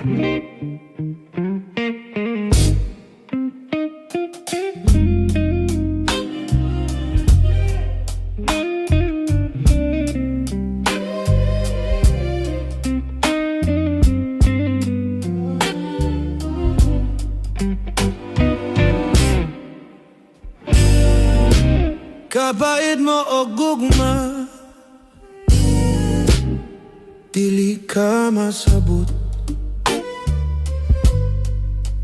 Kapait mo o gugma, dili ka masabot.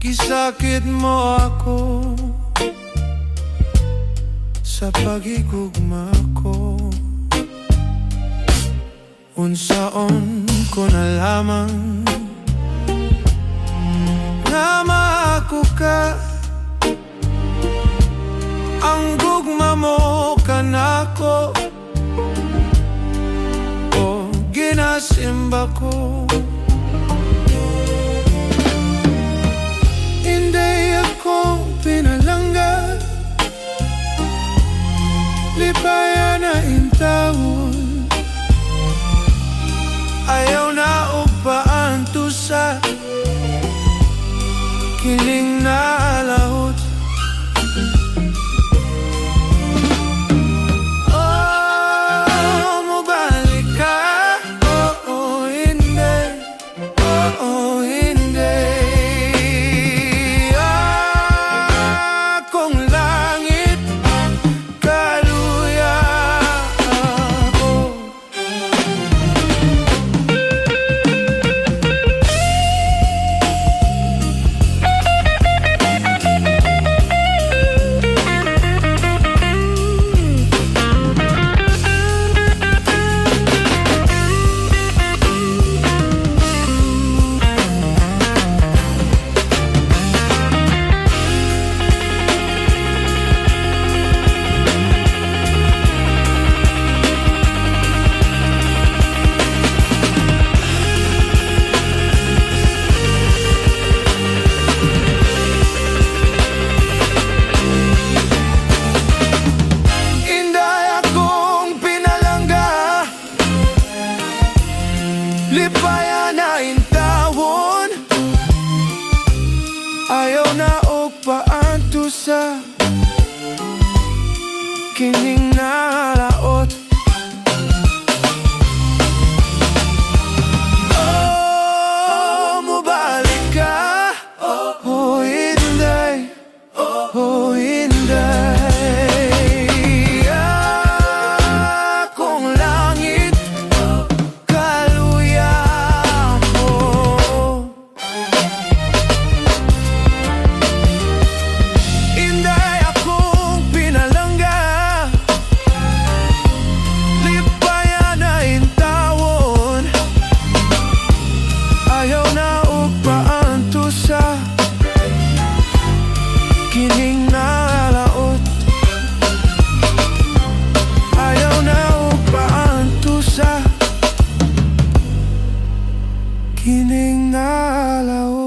Kisakit mo ako sa pagigugma ko. Unsaon ko na lamang nga maako ka. Ang gugma mo kanako o ginasimba ko. Inday akong pinalangga, lipayan na intawon. Ayaw na upaan to sa kining nalahot. Lipayan na intawon, ayaw na upaan to sa kining nalaot. Oh, mubalik ka, oh Inday, oh Inday. Kining nalaot, ayaw na upaan to sa kining nalaot.